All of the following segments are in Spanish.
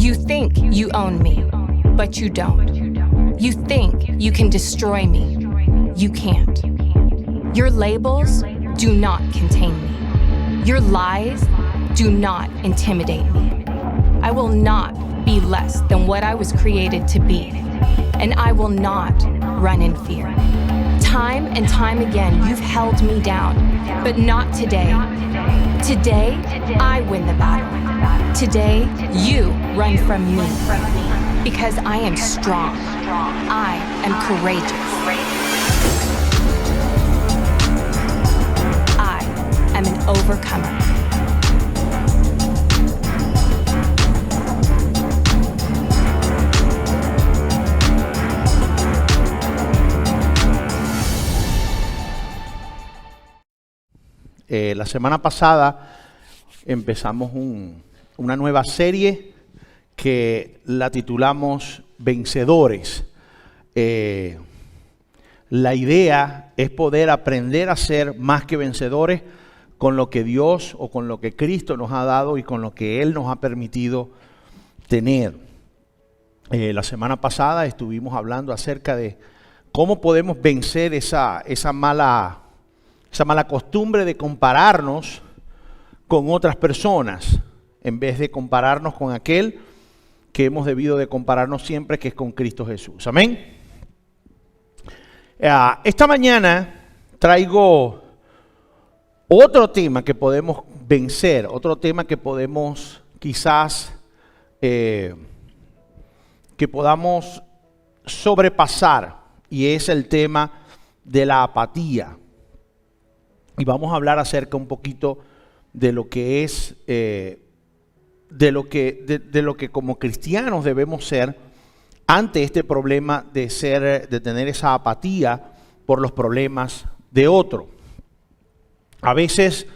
You think you own me, but you don't. You think you can destroy me. You can't. Your labels do not contain me. Your lies do not intimidate me. I will not be less than what I was created to be, and I will not run in fear. Time and time again, you've held me down, but not today. Today, I win the battle. Today, you run from me, because I am strong. I am courageous. I am an overcomer. La semana pasada empezamos una nueva serie que la titulamos Vencedores. La idea es poder aprender a ser más que vencedores con lo que Dios o con lo que Cristo nos ha dado y con lo que Él nos ha permitido tener. La semana pasada estuvimos hablando acerca de cómo podemos vencer esa mala costumbre de compararnos con otras personas, en vez de compararnos con aquel que hemos debido de compararnos siempre, que es con Cristo Jesús. Amén. Esta mañana traigo otro tema que podemos vencer, otro tema que podemos quizás, que podamos sobrepasar, y es el tema de la apatía. Y vamos a hablar acerca un poquito de lo que es, de lo que como cristianos debemos ser ante este problema de tener esa apatía por los problemas de otro. A veces,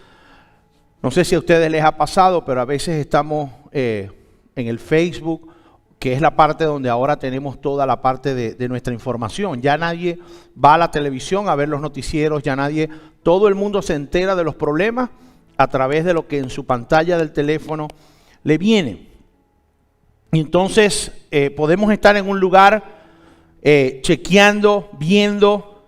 no sé si a ustedes les ha pasado, pero a veces estamos en el Facebook, que es la parte donde ahora tenemos toda la parte de nuestra información. Ya nadie va a la televisión a ver los noticieros, todo el mundo se entera de los problemas a través de lo que en su pantalla del teléfono le viene. Y entonces podemos estar en un lugar chequeando, viendo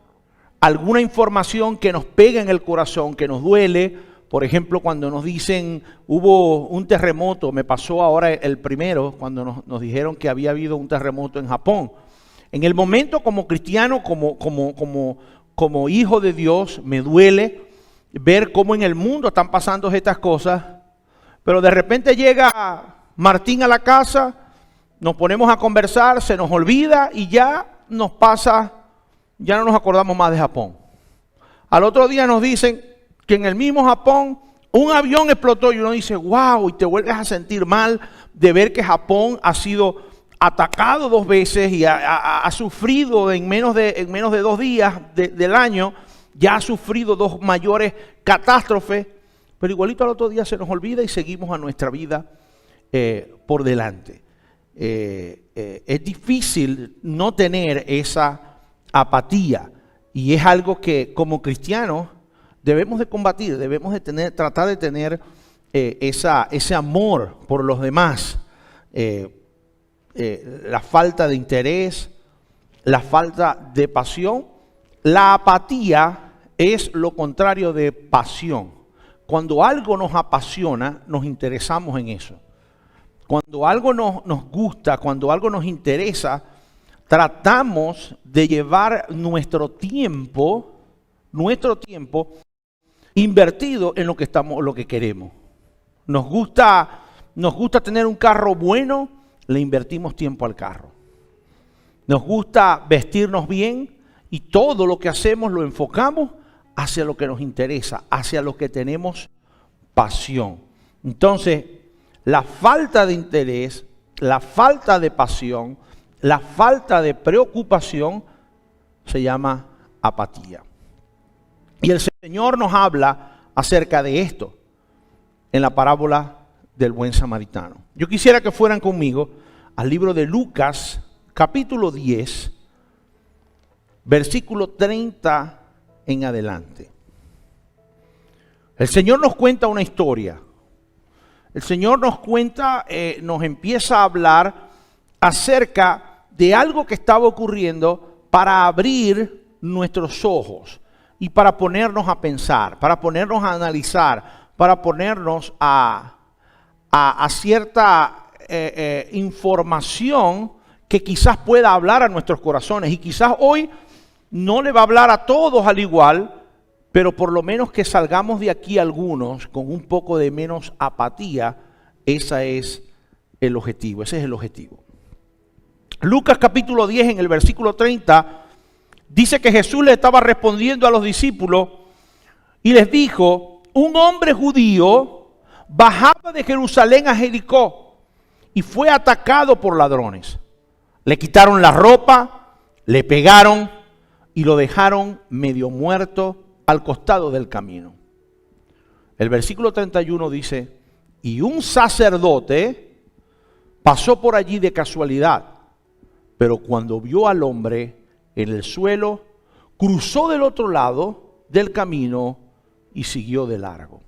alguna información que nos pega en el corazón, que nos duele. Por ejemplo, cuando nos dicen hubo un terremoto, me pasó ahora el primero, cuando nos dijeron que había habido un terremoto en Japón. En el momento, como cristiano, como hijo de Dios, me duele ver cómo en el mundo están pasando estas cosas, pero de repente llega Martín a la casa, nos ponemos a conversar, se nos olvida y ya nos pasa, ya no nos acordamos más de Japón. Al otro día nos dicen que en el mismo Japón un avión explotó y uno dice, wow, y te vuelves a sentir mal de ver que Japón ha sido atacado 2 veces y ha sufrido en menos de 2 días del año, ya ha sufrido 2 mayores catástrofes, pero igualito al otro día se nos olvida y seguimos a nuestra vida por delante. Es difícil no tener esa apatía y es algo que como cristianos debemos de combatir, debemos de tratar de tener ese amor por los demás. La falta de interés, la falta de pasión. La apatía es lo contrario de pasión. Cuando algo nos apasiona, nos interesamos en eso. Cuando algo nos gusta, cuando algo nos interesa, tratamos de llevar nuestro tiempo invertido en lo que queremos. Nos gusta tener un carro bueno, le invertimos tiempo al carro. Nos gusta vestirnos bien y todo lo que hacemos lo enfocamos hacia lo que nos interesa, hacia lo que tenemos pasión. Entonces, la falta de interés, la falta de pasión, la falta de preocupación se llama apatía. Y el Señor nos habla acerca de esto en la parábola del buen samaritano. Yo quisiera que fueran conmigo al libro de Lucas, capítulo 10, versículo 30 en adelante. El Señor nos cuenta una historia. El Señor nos cuenta, nos empieza a hablar acerca de algo que estaba ocurriendo para abrir nuestros ojos y para ponernos a pensar, para ponernos a analizar, para ponernos a cierta información que quizás pueda hablar a nuestros corazones. Y quizás hoy no le va a hablar a todos al igual, pero por lo menos que salgamos de aquí algunos con un poco de menos apatía. Ese es el objetivo. Lucas capítulo 10 en el versículo 30 dice que Jesús le estaba respondiendo a los discípulos y les dijo: un hombre judío bajaba de Jerusalén a Jericó y fue atacado por ladrones. Le quitaron la ropa, le pegaron y lo dejaron medio muerto al costado del camino. El versículo 31 dice: y un sacerdote pasó por allí de casualidad, pero cuando vio al hombre en el suelo, cruzó del otro lado del camino y siguió de largo.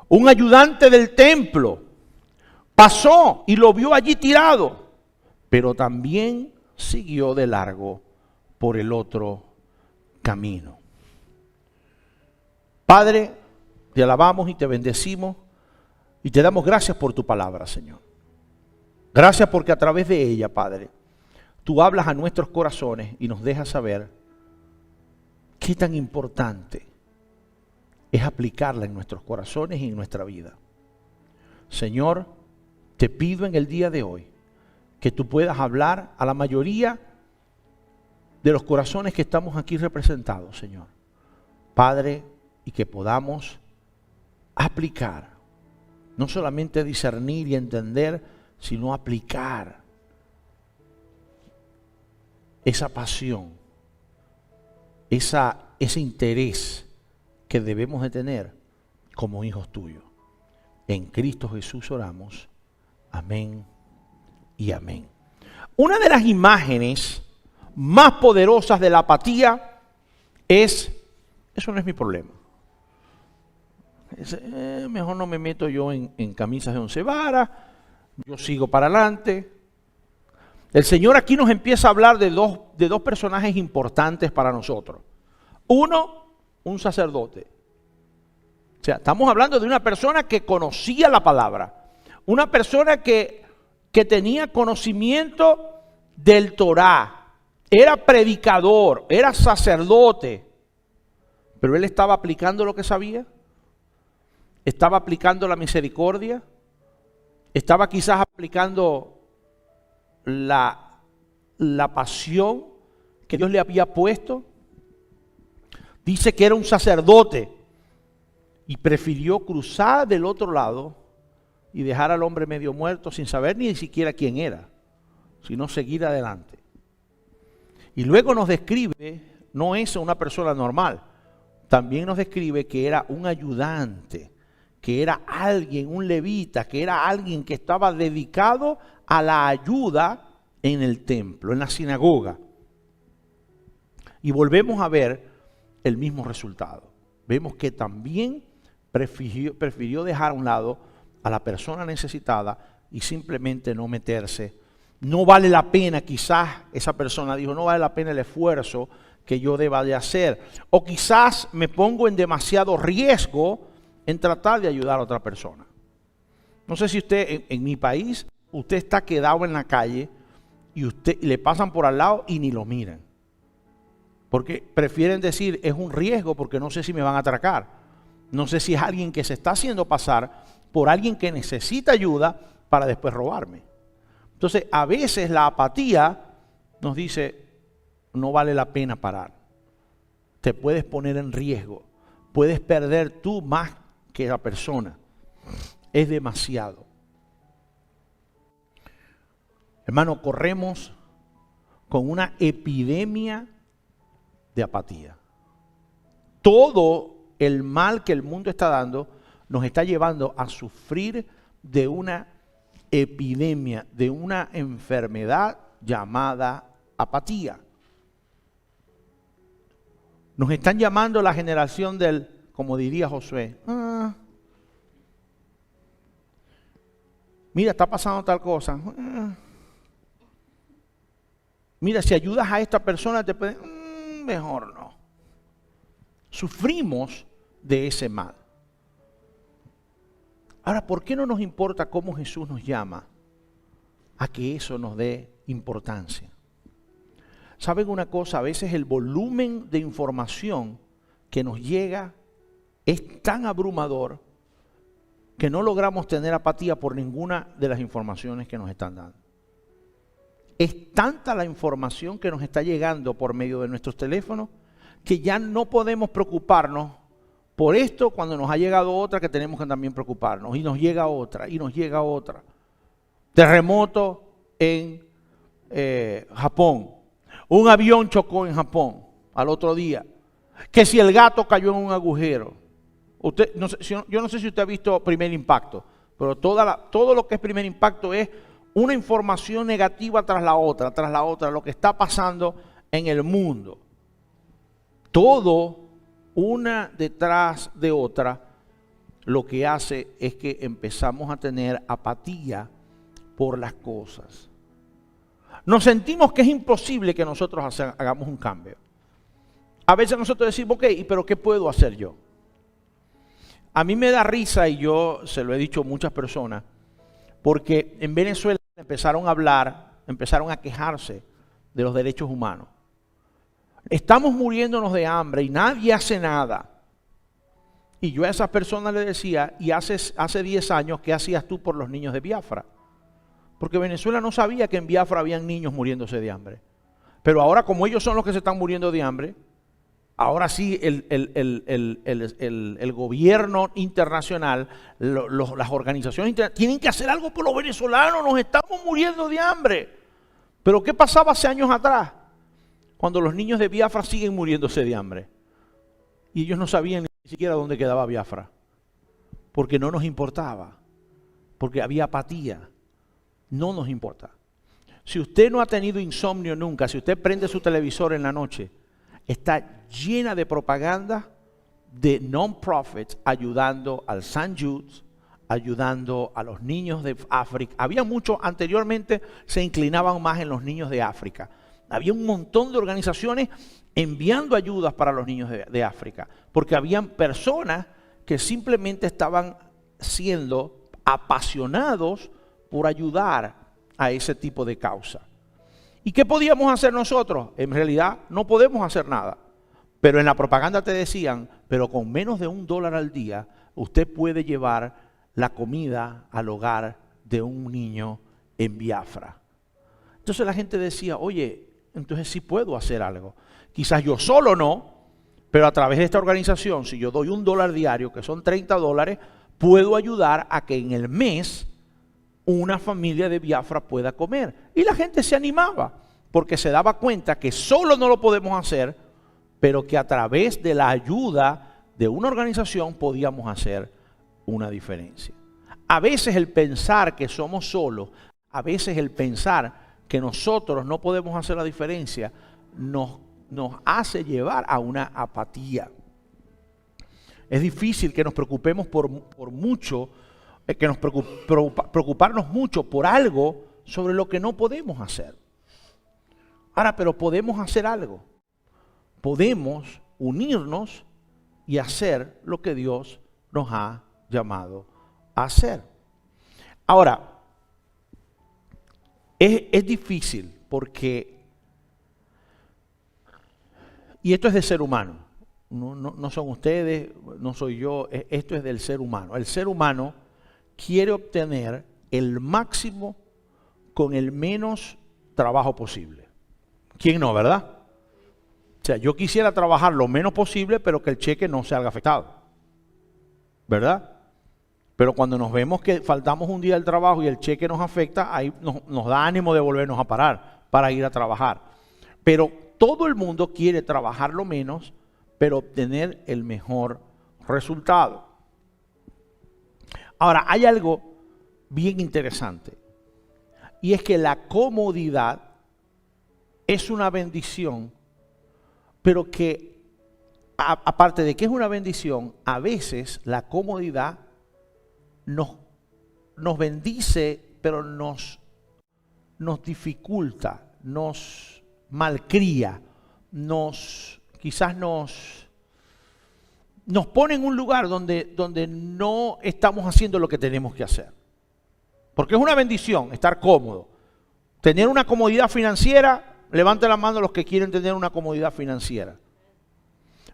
Un ayudante del templo pasó y lo vio allí tirado, pero también siguió de largo por el otro camino. Padre, te alabamos y te bendecimos y te damos gracias por tu palabra, Señor. Gracias porque a través de ella, Padre, tú hablas a nuestros corazones y nos dejas saber qué tan importante es aplicarla en nuestros corazones y en nuestra vida. Señor, te pido en el día de hoy que tú puedas hablar a la mayoría de los corazones que estamos aquí representados, Señor. Padre, y que podamos aplicar, no solamente discernir y entender, sino aplicar esa pasión, ese interés que debemos de tener como hijos tuyos. En Cristo Jesús oramos. Amén y amén. Una de las imágenes más poderosas de la apatía es: eso no es mi problema. Mejor no me meto yo en camisas de 11 varas, yo sigo para adelante. El Señor aquí nos empieza a hablar de dos personajes importantes para nosotros. Uno, un sacerdote. O sea, estamos hablando de una persona que conocía la palabra, una persona que tenía conocimiento del Torá, era predicador, era sacerdote, pero él estaba aplicando lo que sabía. Estaba aplicando la misericordia, estaba quizás aplicando la pasión que Dios le había puesto. Dice que era un sacerdote y prefirió cruzar del otro lado y dejar al hombre medio muerto sin saber ni siquiera quién era, sino seguir adelante. Y luego nos describe, no es una persona normal, también nos describe que era un ayudante, que era alguien, un levita, que era alguien que estaba dedicado a la ayuda en el templo, en la sinagoga. Y volvemos a ver el mismo resultado. Vemos que también prefirió dejar a un lado a la persona necesitada y simplemente no meterse. No vale la pena, quizás esa persona dijo, no vale la pena el esfuerzo que yo deba de hacer. O quizás me pongo en demasiado riesgo en tratar de ayudar a otra persona. No sé si usted, en mi país, usted está quedado en la calle y usted le pasan por al lado y ni lo miran. Porque prefieren decir, es un riesgo porque no sé si me van a atracar. No sé si es alguien que se está haciendo pasar por alguien que necesita ayuda para después robarme. Entonces, a veces la apatía nos dice, no vale la pena parar. Te puedes poner en riesgo. Puedes perder tú más que la persona. Es demasiado. Hermano, corremos con una epidemia de apatía. Todo el mal que el mundo está dando nos está llevando a sufrir de una epidemia, de una enfermedad llamada apatía. Nos están llamando la generación del, como diría Josué, Mira, está pasando tal cosa. Mira, si ayudas a esta persona, te pueden... mejor no. Sufrimos de ese mal. Ahora, ¿por qué no nos importa cómo Jesús nos llama a que eso nos dé importancia? ¿Saben una cosa? A veces el volumen de información que nos llega es tan abrumador que no logramos tener apatía por ninguna de las informaciones que nos están dando. Es tanta la información que nos está llegando por medio de nuestros teléfonos que ya no podemos preocuparnos por esto cuando nos ha llegado otra que tenemos que también preocuparnos. Y nos llega otra, y nos llega otra. Terremoto en Japón. Un avión chocó en Japón al otro día. Que si el gato cayó en un agujero. Usted, no sé, yo no sé si usted ha visto Primer Impacto, pero todo lo que es Primer Impacto es una información negativa tras la otra, lo que está pasando en el mundo. Todo, una detrás de otra, lo que hace es que empezamos a tener apatía por las cosas. Nos sentimos que es imposible que nosotros hagamos un cambio. A veces nosotros decimos, ok, pero ¿qué puedo hacer yo? A mí me da risa, y yo se lo he dicho a muchas personas, porque en Venezuela empezaron a hablar, empezaron a quejarse de los derechos humanos. Estamos muriéndonos de hambre y nadie hace nada. Y yo a esas personas les decía, y hace 10 años, ¿qué hacías tú por los niños de Biafra? Porque Venezuela no sabía que en Biafra habían niños muriéndose de hambre. Pero ahora, como ellos son los que se están muriendo de hambre, ahora sí el gobierno internacional, las organizaciones internacionales tienen que hacer algo por los venezolanos, nos estamos muriendo de hambre. Pero ¿qué pasaba hace años atrás? Cuando los niños de Biafra siguen muriéndose de hambre. Y ellos no sabían ni siquiera dónde quedaba Biafra. Porque no nos importaba. Porque había apatía. No nos importa. Si usted no ha tenido insomnio nunca, si usted prende su televisor en la noche, está llena de propaganda de non-profits ayudando al St. Jude's, ayudando a los niños de África. Había muchos, anteriormente se inclinaban más en los niños de África. Había un montón de organizaciones enviando ayudas para los niños de África, porque habían personas que simplemente estaban siendo apasionados por ayudar a ese tipo de causa. ¿Y qué podíamos hacer nosotros? En realidad no podemos hacer nada. Pero en la propaganda te decían, pero con menos de $1 al día, usted puede llevar la comida al hogar de un niño en Biafra. Entonces la gente decía, oye, entonces sí puedo hacer algo. Quizás yo solo no, pero a través de esta organización, si yo doy $1 diario, que son $30, puedo ayudar a que en el mes una familia de Biafra pueda comer. Y la gente se animaba, porque se daba cuenta que solo no lo podemos hacer, pero que a través de la ayuda de una organización podíamos hacer una diferencia. A veces el pensar que somos solos, a veces el pensar que nosotros no podemos hacer la diferencia, nos hace llevar a una apatía. Es difícil que nos preocupemos por mucho, que nos preocuparnos mucho por algo sobre lo que no podemos hacer. Ahora, pero podemos hacer algo. Podemos unirnos y hacer lo que Dios nos ha llamado a hacer. Ahora, es difícil porque, y esto es de ser humano, no son ustedes, no soy yo, esto es del ser humano. El ser humano quiere obtener el máximo con el menos trabajo posible. ¿Quién no, verdad? O sea, yo quisiera trabajar lo menos posible, pero que el cheque no se haga afectado. ¿Verdad? Pero cuando nos vemos que faltamos un día del trabajo y el cheque nos afecta, ahí nos da ánimo de volvernos a parar para ir a trabajar. Pero todo el mundo quiere trabajar lo menos, pero obtener el mejor resultado. Ahora, hay algo bien interesante, y es que la comodidad es una bendición, pero que aparte de que es una bendición, a veces la comodidad nos bendice pero nos dificulta, nos malcría, quizás nos pone en un lugar donde no estamos haciendo lo que tenemos que hacer. Porque es una bendición estar cómodo. Tener una comodidad financiera, levante la mano los que quieren tener una comodidad financiera.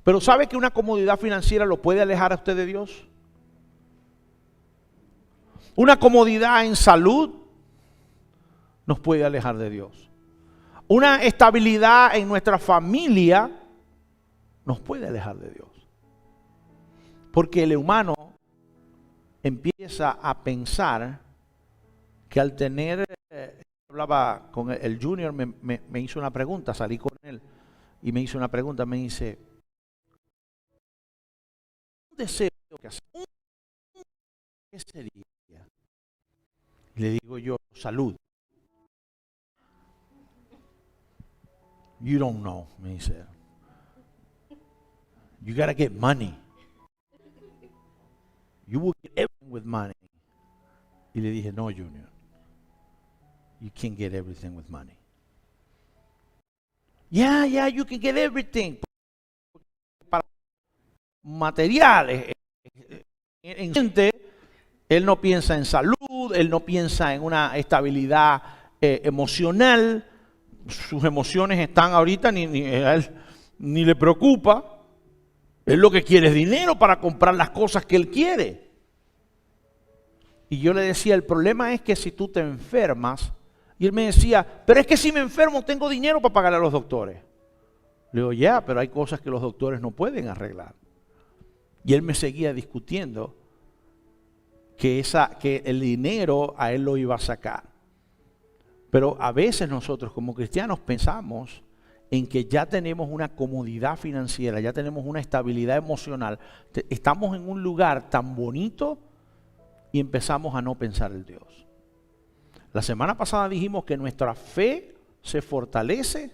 Pero ¿sabe que una comodidad financiera lo puede alejar a usted de Dios? Una comodidad en salud nos puede alejar de Dios. Una estabilidad en nuestra familia nos puede alejar de Dios. Porque el humano empieza a pensar que al tener, hablaba con el Junior, me hizo una pregunta, salí con él y me hizo una pregunta, me dice, un deseo que hacer, ¿qué sería? Y le digo yo, salud. You don't know, me dice. You gotta get money. You will get everything with money. Y le dije, no, Junior. You can't get everything with money. Yeah, you can get everything. Para materiales. En gente, él no piensa en salud, él no piensa en una estabilidad emocional. Sus emociones están ahorita, a él ni le preocupa. Él lo que quiere es dinero para comprar las cosas que él quiere. Y yo le decía, el problema es que si tú te enfermas, y él me decía, pero es que si me enfermo tengo dinero para pagarle a los doctores. Le digo, ya, pero hay cosas que los doctores no pueden arreglar. Y él me seguía discutiendo que el dinero a él lo iba a sacar. Pero a veces nosotros como cristianos pensamos en que ya tenemos una comodidad financiera, ya tenemos una estabilidad emocional, estamos en un lugar tan bonito y empezamos a no pensar en Dios. La semana pasada dijimos que nuestra fe se fortalece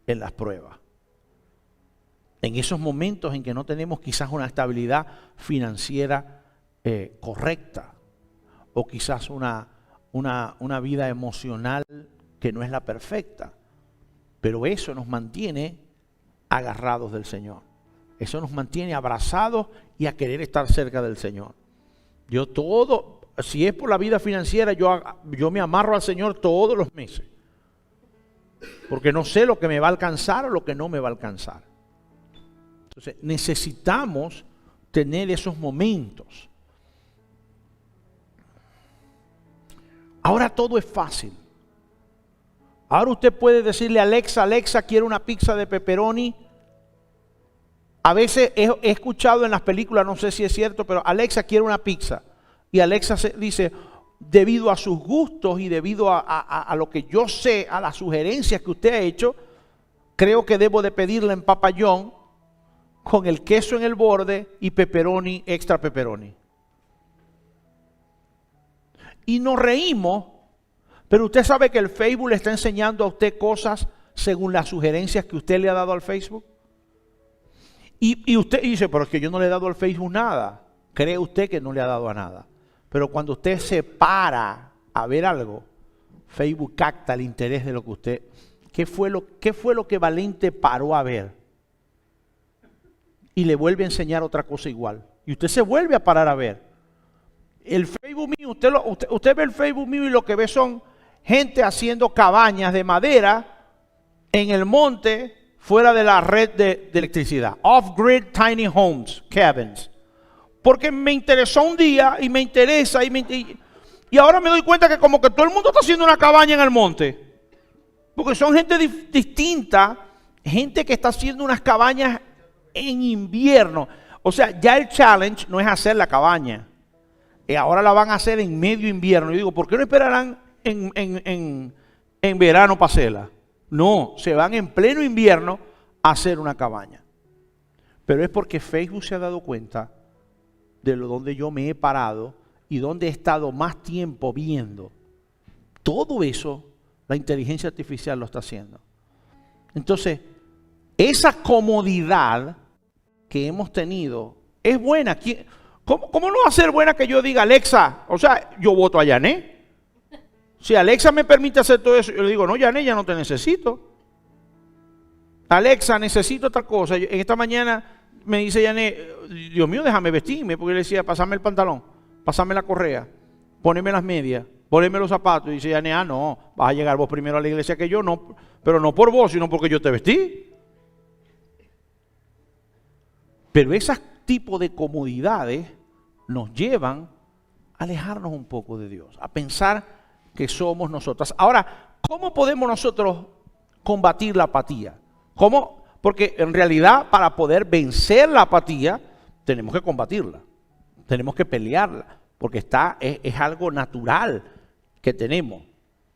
en las pruebas. En esos momentos en que no tenemos quizás una estabilidad financiera correcta, o quizás una vida emocional que no es la perfecta. Pero eso nos mantiene agarrados del Señor. Eso nos mantiene abrazados y a querer estar cerca del Señor. Si es por la vida financiera, yo me amarro al Señor todos los meses. Porque no sé lo que me va a alcanzar o lo que no me va a alcanzar. Entonces necesitamos tener esos momentos. Ahora todo es fácil. Ahora usted puede decirle a Alexa, Alexa, quiero una pizza de pepperoni. A veces he escuchado en las películas, no sé si es cierto, pero Alexa quiere una pizza. Y Alexa dice, debido a sus gustos y debido a lo que yo sé, a las sugerencias que usted ha hecho, creo que debo de pedirla en Papa John con el queso en el borde y pepperoni, extra pepperoni. Y nos reímos, pero usted sabe que el Facebook le está enseñando a usted cosas según las sugerencias que usted le ha dado al Facebook. Y usted dice, pero es que yo no le he dado al Facebook nada. Cree usted que no le ha dado a nada. Pero cuando usted se para a ver algo, Facebook capta el interés de lo que usted... ¿Qué fue lo que Valente paró a ver? Y le vuelve a enseñar otra cosa igual. Y usted se vuelve a parar a ver. El Facebook mío, usted ve el Facebook mío y lo que ve son gente haciendo cabañas de madera en el monte fuera de la red de electricidad. Off-grid tiny homes, cabins. Porque me interesó un día y me interesa y ahora me doy cuenta que como que todo el mundo está haciendo una cabaña en el monte. Porque son gente distinta, gente que está haciendo unas cabañas en invierno. O sea, ya el challenge no es hacer la cabaña. Ahora la van a hacer en medio invierno. Y digo, ¿por qué no esperarán en verano para hacerla? No, se van en pleno invierno a hacer una cabaña. Pero es porque Facebook se ha dado cuenta de donde yo me he parado y donde he estado más tiempo viendo. Todo eso, la inteligencia artificial lo está haciendo. Entonces, esa comodidad que hemos tenido es buena. ¿Cómo no va a ser buena que yo diga, Alexa, o sea, yo voto a Yané? Si Alexa me permite hacer todo eso, yo le digo, no, Yané, ya no te necesito. Alexa, necesito otra cosa. En esta mañana me dice Yané, Dios mío, déjame vestirme, porque le decía, pásame el pantalón, pásame la correa, poneme las medias, poneme los zapatos. Y dice Yané, no, vas a llegar vos primero a la iglesia que yo, no, pero no por vos, sino porque yo te vestí. Pero ese tipo de comodidades nos llevan a alejarnos un poco de Dios, a pensar que somos nosotros. Ahora, ¿cómo podemos nosotros combatir la apatía? ¿Cómo? Porque en realidad para poder vencer la apatía tenemos que combatirla, tenemos que pelearla, porque es algo natural que tenemos.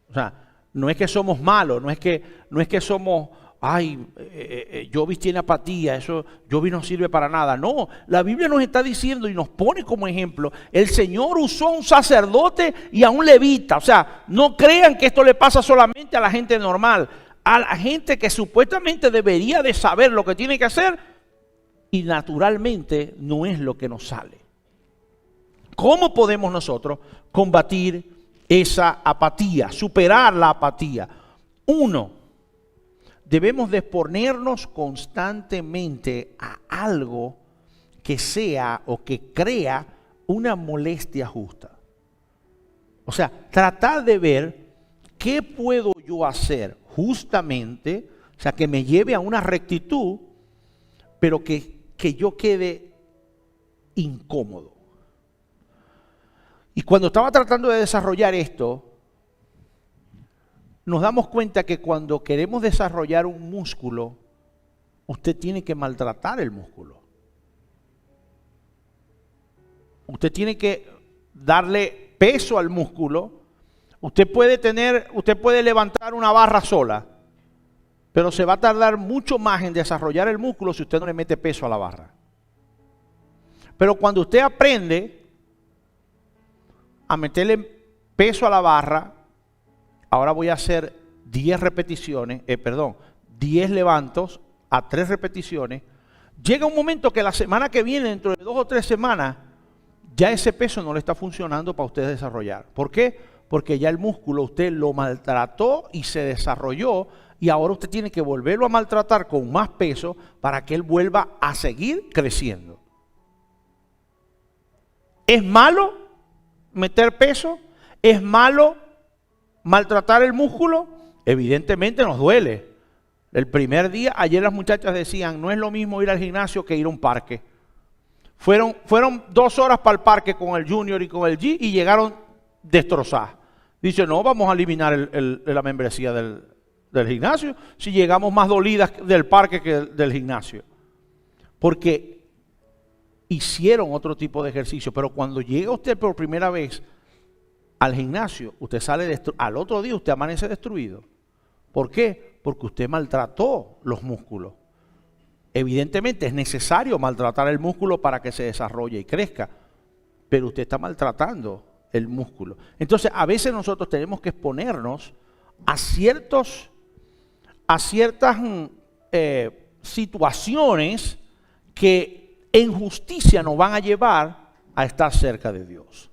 O sea, no es que somos malos, no es que somos, Jovis tiene apatía, eso Jovis no sirve para nada. No, la Biblia nos está diciendo y nos pone como ejemplo, el Señor usó un sacerdote y a un levita. O sea, no crean que esto le pasa solamente a la gente normal, a la gente que supuestamente debería de saber lo que tiene que hacer y naturalmente no es lo que nos sale. ¿Cómo podemos nosotros combatir esa apatía, superar la apatía? Uno, debemos de exponernos constantemente a algo que sea o que crea una molestia justa. O sea, tratar de ver qué puedo yo hacer justamente, o sea, que me lleve a una rectitud, pero que yo quede incómodo. Y cuando estaba tratando de desarrollar esto, nos damos cuenta que cuando queremos desarrollar un músculo, usted tiene que maltratar el músculo. Usted tiene que darle peso al músculo. Usted puede levantar una barra sola, pero se va a tardar mucho más en desarrollar el músculo si usted no le mete peso a la barra. Pero cuando usted aprende a meterle peso a la barra, ahora voy a hacer 10 levantos a 3 repeticiones. Llega un momento que la semana que viene, dentro de 2 o 3 semanas, ya ese peso no le está funcionando para usted desarrollar. ¿Por qué? Porque ya el músculo usted lo maltrató y se desarrolló y ahora usted tiene que volverlo a maltratar con más peso para que él vuelva a seguir creciendo. ¿Es malo meter peso? ¿Es malo maltratar el músculo? Evidentemente nos duele. El primer día, ayer las muchachas decían, no es lo mismo ir al gimnasio que ir a un parque. Fueron 2 horas para el parque con el Junior y con el G y llegaron destrozadas. Dice, no, vamos a eliminar la membresía del gimnasio si llegamos más dolidas del parque que del gimnasio. Porque hicieron otro tipo de ejercicio, pero cuando llega usted por primera vez al gimnasio, usted sale al otro día usted amanece destruido. ¿Por qué? Porque usted maltrató los músculos. Evidentemente es necesario maltratar el músculo para que se desarrolle y crezca, pero usted está maltratando el músculo. Entonces a veces nosotros tenemos que exponernos a ciertas situaciones que en justicia nos van a llevar a estar cerca de Dios.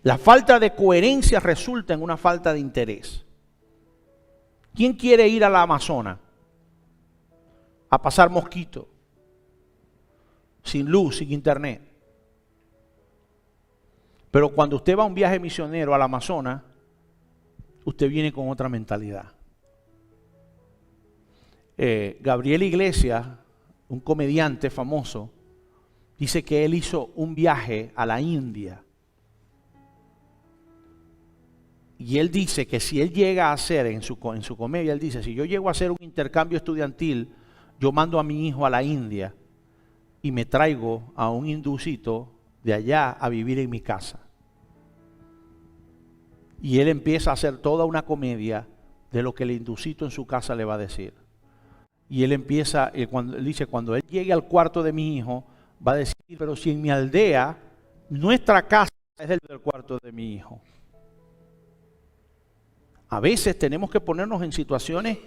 La falta de coherencia resulta en una falta de interés. ¿Quién quiere ir a la Amazonas a pasar mosquito, sin luz, sin internet? Pero cuando usted va a un viaje misionero al Amazonas, usted viene con otra mentalidad. Gabriel Iglesias, un comediante famoso, dice que él hizo un viaje a la India. Y él dice que si él llega a hacer, en su comedia, él dice, si yo llego a hacer un intercambio estudiantil, yo mando a mi hijo a la India y me traigo a un hinducito de allá a vivir en mi casa. Y él empieza a hacer toda una comedia de lo que el hinducito en su casa le va a decir. Y él empieza, él dice, cuando él llegue al cuarto de mi hijo, va a decir, pero si en mi aldea, nuestra casa es el del cuarto de mi hijo. A veces tenemos que ponernos en situaciones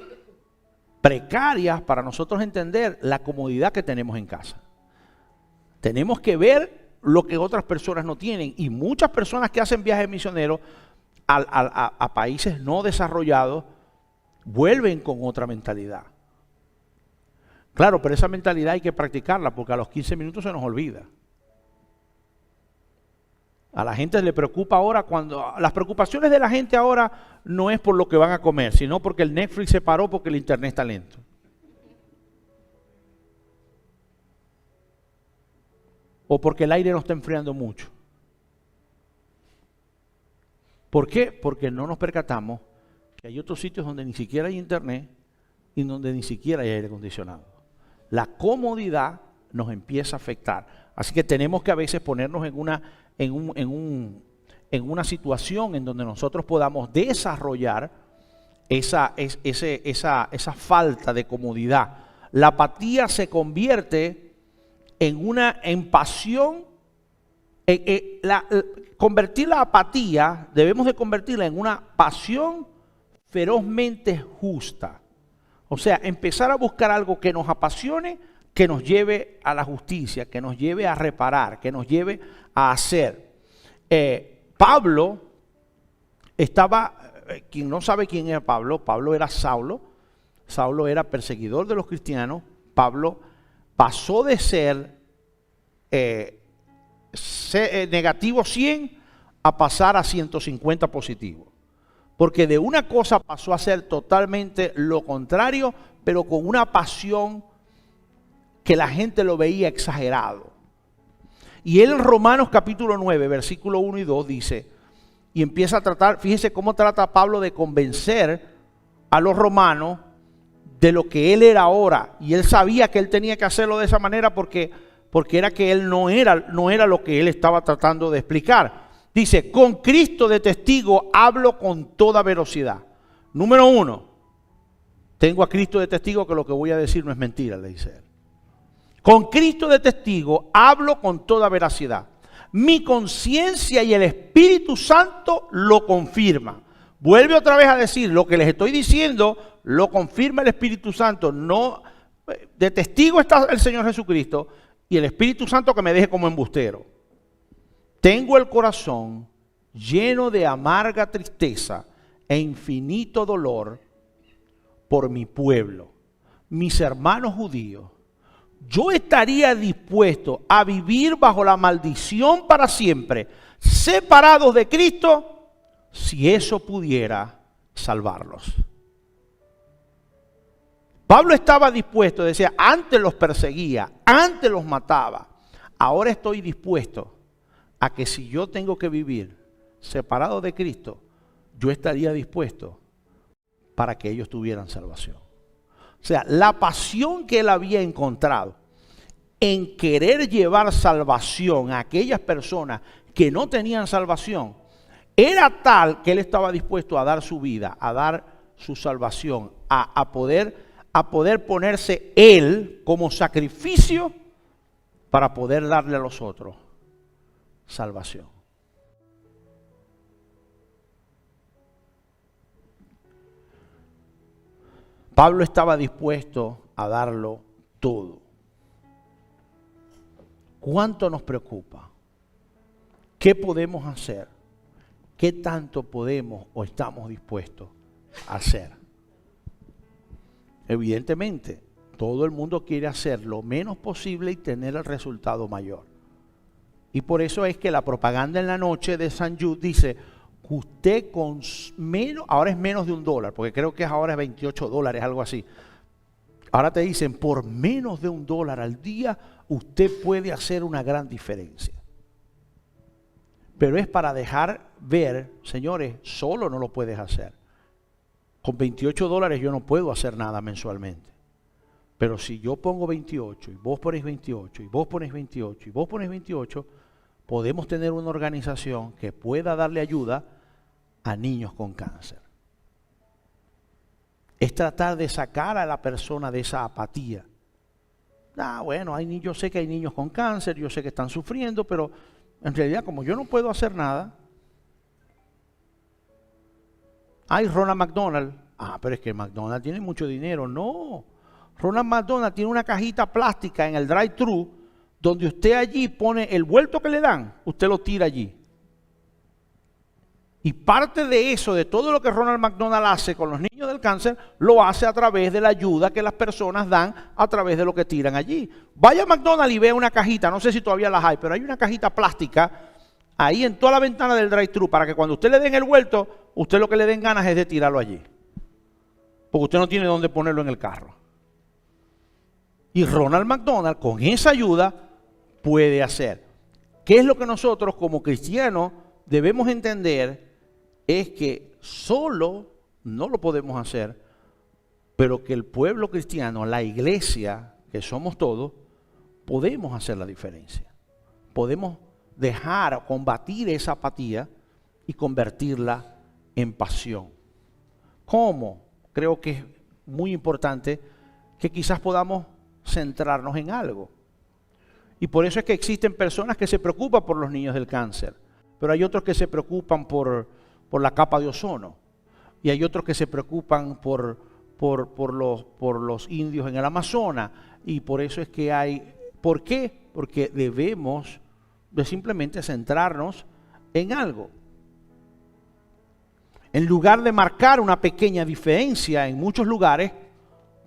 precarias para nosotros entender la comodidad que tenemos en casa. Tenemos que ver lo que otras personas no tienen. Y muchas personas que hacen viajes misioneros a países no desarrollados, vuelven con otra mentalidad. Claro, pero esa mentalidad hay que practicarla porque a los 15 minutos se nos olvida. A la gente le preocupa ahora las preocupaciones de la gente ahora no es por lo que van a comer, sino porque el Netflix se paró porque el internet está lento. O porque el aire no está enfriando mucho. ¿Por qué? Porque no nos percatamos que hay otros sitios donde ni siquiera hay internet y donde ni siquiera hay aire acondicionado. La comodidad nos empieza a afectar. Así que tenemos que a veces ponernos en una situación en donde nosotros podamos desarrollar esa falta de comodidad. La apatía se convierte en pasión. Convertir la apatía, debemos de convertirla en una pasión ferozmente justa. O sea, empezar a buscar algo que nos apasione, que nos lleve a la justicia, que nos lleve a reparar, que nos lleve a hacer. Pablo estaba, quien no sabe quién era Pablo, Pablo era Saulo. Saulo era perseguidor de los cristianos. Pablo pasó de ser negativo 100 a pasar a 150 positivo. Porque de una cosa pasó a ser totalmente lo contrario, pero con una pasión que la gente lo veía exagerado. Y él en Romanos capítulo 9, versículo 1 y 2 dice, y empieza a tratar, fíjense cómo trata Pablo de convencer a los romanos de lo que él era ahora. Y él sabía que él tenía que hacerlo de esa manera porque era que él no era lo que él estaba tratando de explicar. Dice, con Cristo de testigo hablo con toda velocidad. Número 1, tengo a Cristo de testigo que lo que voy a decir no es mentira, le dice él. Con Cristo de testigo hablo con toda veracidad. Mi conciencia y el Espíritu Santo lo confirman. Vuelve otra vez a decir, lo que les estoy diciendo lo confirma el Espíritu Santo. No, de testigo está el Señor Jesucristo y el Espíritu Santo que me deje como embustero. Tengo el corazón lleno de amarga tristeza e infinito dolor por mi pueblo, mis hermanos judíos. Yo estaría dispuesto a vivir bajo la maldición para siempre, separados de Cristo, si eso pudiera salvarlos. Pablo estaba dispuesto, decía, antes los perseguía, antes los mataba. Ahora estoy dispuesto a que si yo tengo que vivir separado de Cristo, yo estaría dispuesto para que ellos tuvieran salvación. O sea, la pasión que él había encontrado en querer llevar salvación a aquellas personas que no tenían salvación, era tal que él estaba dispuesto a dar su vida, a dar su salvación, a poder ponerse él como sacrificio para poder darle a los otros salvación. Pablo estaba dispuesto a darlo todo. ¿Cuánto nos preocupa? ¿Qué podemos hacer? ¿Qué tanto podemos o estamos dispuestos a hacer? Evidentemente, todo el mundo quiere hacer lo menos posible y tener el resultado mayor. Y por eso es que la propaganda en la noche de San Jude dice, usted con menos, ahora es menos de $1, porque creo que ahora es $28, algo así. Ahora te dicen, por menos de $1 al día, usted puede hacer una gran diferencia. Pero es para dejar ver, señores, solo no lo puedes hacer. Con $28 yo no puedo hacer nada mensualmente. Pero si yo pongo 28 y vos pones 28 y vos pones 28 y vos pones 28, podemos tener una organización que pueda darle ayuda a niños con cáncer. Es tratar de sacar a la persona de esa apatía. Bueno, yo sé que hay niños con cáncer, yo sé que están sufriendo, pero en realidad como yo no puedo hacer nada. Hay Ronald McDonald. Pero es que McDonald's tiene mucho dinero. No, Ronald McDonald tiene una cajita plástica en el drive-thru donde usted allí pone el vuelto que le dan, usted lo tira allí. Y parte de eso, de todo lo que Ronald McDonald hace con los niños del cáncer, lo hace a través de la ayuda que las personas dan a través de lo que tiran allí. Vaya a McDonald's y vea una cajita, no sé si todavía las hay, pero hay una cajita plástica ahí en toda la ventana del drive-thru para que cuando usted le den el vuelto, usted lo que le den ganas es de tirarlo allí. Porque usted no tiene dónde ponerlo en el carro. Y Ronald McDonald con esa ayuda puede hacer. ¿Qué es lo que nosotros como cristianos debemos entender? Es que solo no lo podemos hacer, pero que el pueblo cristiano, la iglesia, que somos todos, podemos hacer la diferencia. Podemos dejar o combatir esa apatía y convertirla en pasión. ¿Cómo? Creo que es muy importante que quizás podamos centrarnos en algo. Y por eso es que existen personas que se preocupan por los niños del cáncer, pero hay otros que se preocupan por la capa de ozono, y hay otros que se preocupan por los indios en el Amazonas, y por eso es que hay, ¿por qué? Porque debemos de simplemente centrarnos en algo. En lugar de marcar una pequeña diferencia en muchos lugares,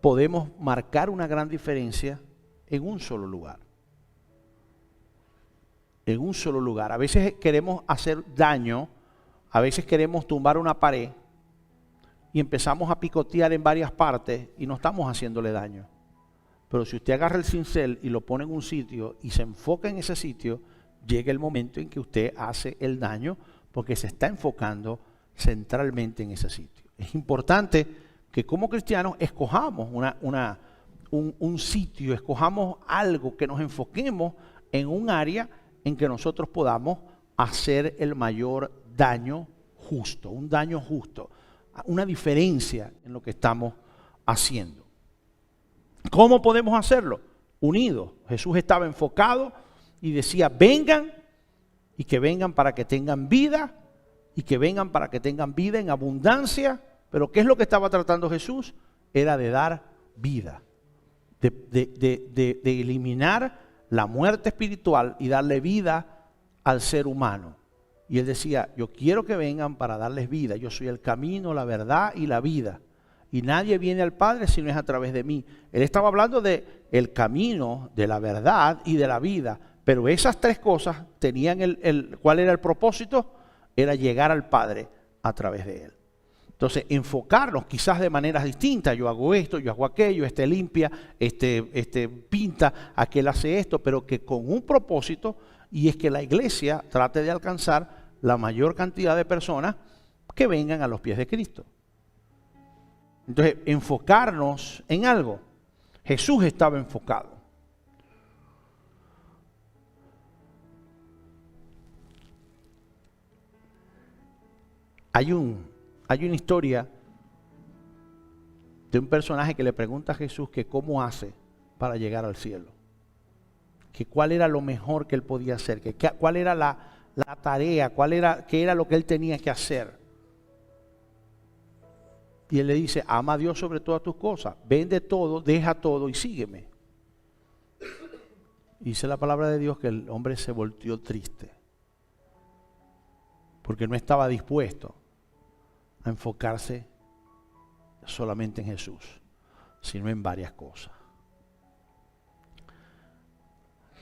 podemos marcar una gran diferencia en un solo lugar. En un solo lugar. A veces queremos hacer daño, a veces queremos tumbar una pared y empezamos a picotear en varias partes y no estamos haciéndole daño. Pero si usted agarra el cincel y lo pone en un sitio y se enfoca en ese sitio, llega el momento en que usted hace el daño porque se está enfocando centralmente en ese sitio. Es importante que como cristianos escojamos un sitio, escojamos algo, que nos enfoquemos en un área en que nosotros podamos hacer el mayor daño justo, un daño justo, una diferencia en lo que estamos haciendo. ¿Cómo podemos hacerlo? Unidos. Jesús estaba enfocado y decía, vengan y que vengan para que tengan vida y que vengan para que tengan vida en abundancia. Pero ¿qué es lo que estaba tratando Jesús? Era de dar vida, de eliminar la muerte espiritual y darle vida al ser humano. Y él decía, yo quiero que vengan para darles vida. Yo soy el camino, la verdad y la vida. Y nadie viene al Padre si no es a través de mí. Él estaba hablando de el camino, de la verdad y de la vida. Pero esas tres cosas tenían ¿cuál era el propósito? Era llegar al Padre a través de él. Entonces, enfocarnos quizás de maneras distintas. Yo hago esto, yo hago aquello, este limpia, este pinta, aquel hace esto, pero que con un propósito, y es que la iglesia trate de alcanzar la mayor cantidad de personas que vengan a los pies de Cristo. Entonces, enfocarnos en algo. Jesús estaba enfocado. Hay una historia de un personaje que le pregunta a Jesús que cómo hace para llegar al cielo. Que cuál era lo mejor que él podía hacer, cuál era la tarea, qué era lo que él tenía que hacer. Y él le dice, ama a Dios sobre todas tus cosas, vende todo, deja todo y sígueme. Y dice la palabra de Dios que el hombre se volteó triste, porque no estaba dispuesto a enfocarse solamente en Jesús, sino en varias cosas.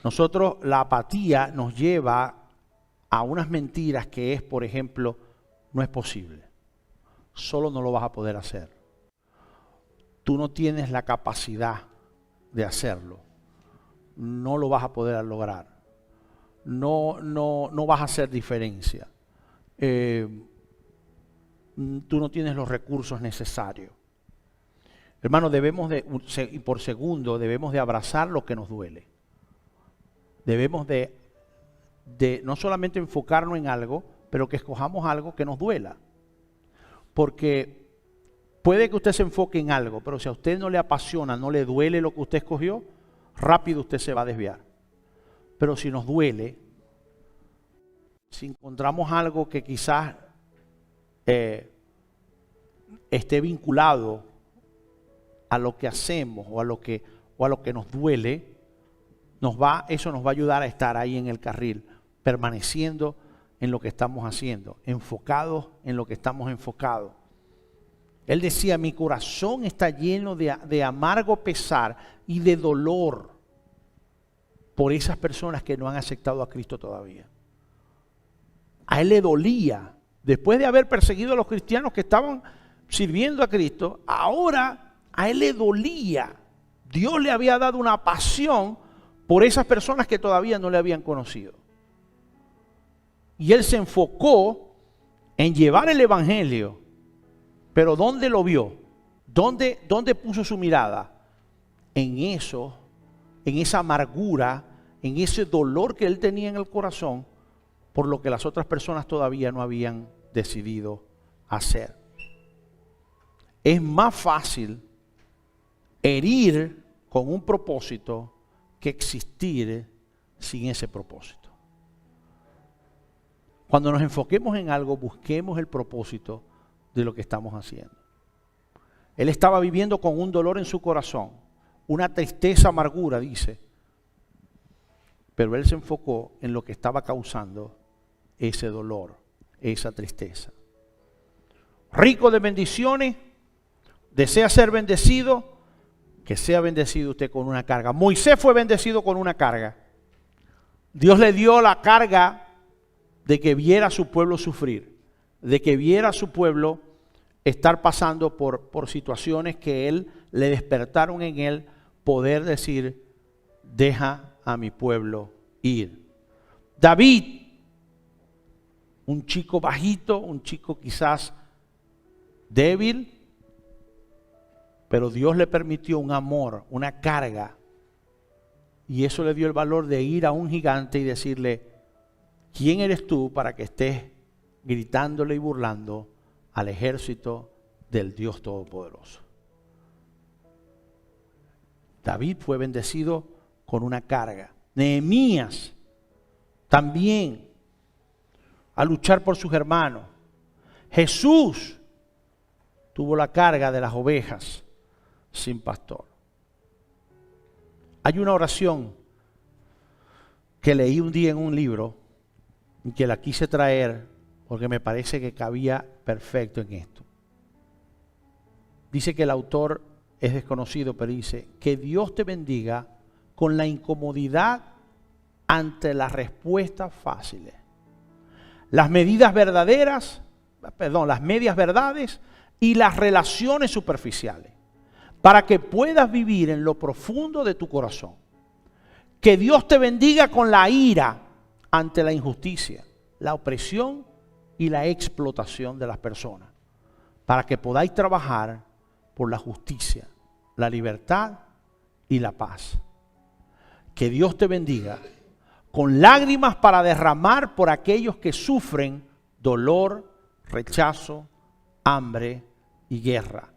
Nosotros, la apatía nos lleva a unas mentiras que es, por ejemplo, no es posible. Solo no lo vas a poder hacer. Tú no tienes la capacidad de hacerlo. No lo vas a poder lograr. No vas a hacer diferencia. Tú no tienes los recursos necesarios. Hermano, y por segundo, debemos de abrazar lo que nos duele. Debemos de no solamente enfocarnos en algo, pero que escojamos algo que nos duela. Porque puede que usted se enfoque en algo, pero si a usted no le apasiona, no le duele lo que usted escogió, rápido usted se va a desviar. Pero si nos duele, si encontramos algo que quizás esté vinculado a lo que hacemos o a lo que nos duele, eso nos va a ayudar a estar ahí en el carril, permaneciendo en lo que estamos haciendo, enfocados en lo que estamos enfocados. Él decía, mi corazón está lleno de amargo pesar y de dolor por esas personas que no han aceptado a Cristo todavía. A él le dolía, después de haber perseguido a los cristianos que estaban sirviendo a Cristo, ahora a él le dolía. Dios le había dado una pasión por esas personas que todavía no le habían conocido. Y él se enfocó en llevar el evangelio. Pero ¿dónde lo vio? ¿Dónde puso su mirada? En eso, en esa amargura, en ese dolor que él tenía en el corazón por lo que las otras personas todavía no habían decidido hacer. Es más fácil herir con un propósito que existir sin ese propósito. Cuando nos enfoquemos en algo, busquemos el propósito de lo que estamos haciendo. Él estaba viviendo con un dolor en su corazón, una tristeza, amargura, dice. Pero él se enfocó en lo que estaba causando ese dolor, esa tristeza. Rico de bendiciones, desea ser bendecido, que sea bendecido usted con una carga. Moisés fue bendecido con una carga. Dios le dio la carga de que viera a su pueblo sufrir, de que viera a su pueblo estar pasando por situaciones que él le despertaron en él poder decir, deja a mi pueblo ir. David, un chico bajito, un chico quizás débil, pero Dios le permitió un amor, una carga, y eso le dio el valor de ir a un gigante y decirle, ¿quién eres tú para que estés gritándole y burlando al ejército del Dios Todopoderoso? David fue bendecido con una carga. Nehemías también a luchar por sus hermanos. Jesús tuvo la carga de las ovejas sin pastor. Hay una oración que leí un día en un libro y que la quise traer porque me parece que cabía perfecto en esto. Dice que el autor es desconocido, pero dice, que Dios te bendiga con la incomodidad ante las respuestas fáciles. Las medidas verdaderas, las medias verdades y las relaciones superficiales, para que puedas vivir en lo profundo de tu corazón. Que Dios te bendiga con la ira ante la injusticia, la opresión y la explotación de las personas, para que podáis trabajar por la justicia, la libertad y la paz. Que Dios te bendiga con lágrimas para derramar por aquellos que sufren dolor, rechazo, hambre y guerra,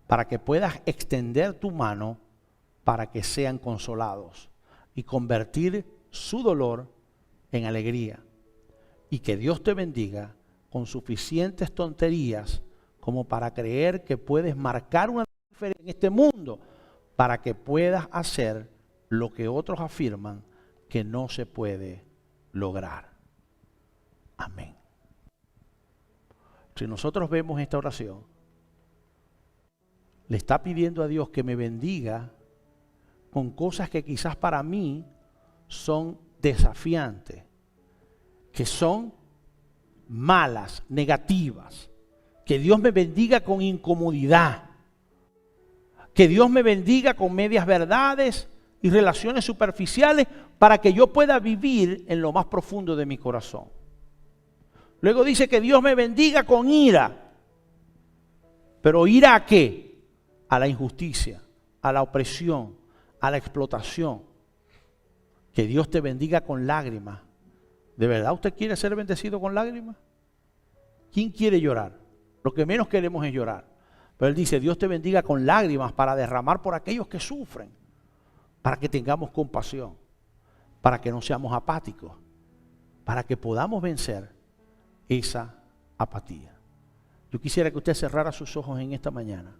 para que puedas extender tu mano para que sean consolados y convertir su dolor en alegría. Y que Dios te bendiga con suficientes tonterías como para creer que puedes marcar una diferencia en este mundo, para que puedas hacer lo que otros afirman que no se puede lograr. Amén. Si nosotros vemos esta oración, le está pidiendo a Dios que me bendiga con cosas que quizás para mí son desafiantes, que son malas, negativas. Que Dios me bendiga con incomodidad. Que Dios me bendiga con medias verdades y relaciones superficiales para que yo pueda vivir en lo más profundo de mi corazón. Luego dice que Dios me bendiga con ira. ¿Pero ira a qué? A la injusticia, a la opresión, a la explotación. Que Dios te bendiga con lágrimas. ¿De verdad usted quiere ser bendecido con lágrimas? ¿Quién quiere llorar? Lo que menos queremos es llorar. Pero Él dice, Dios te bendiga con lágrimas para derramar por aquellos que sufren. Para que tengamos compasión. Para que no seamos apáticos. Para que podamos vencer esa apatía. Yo quisiera que usted cerrara sus ojos en esta mañana.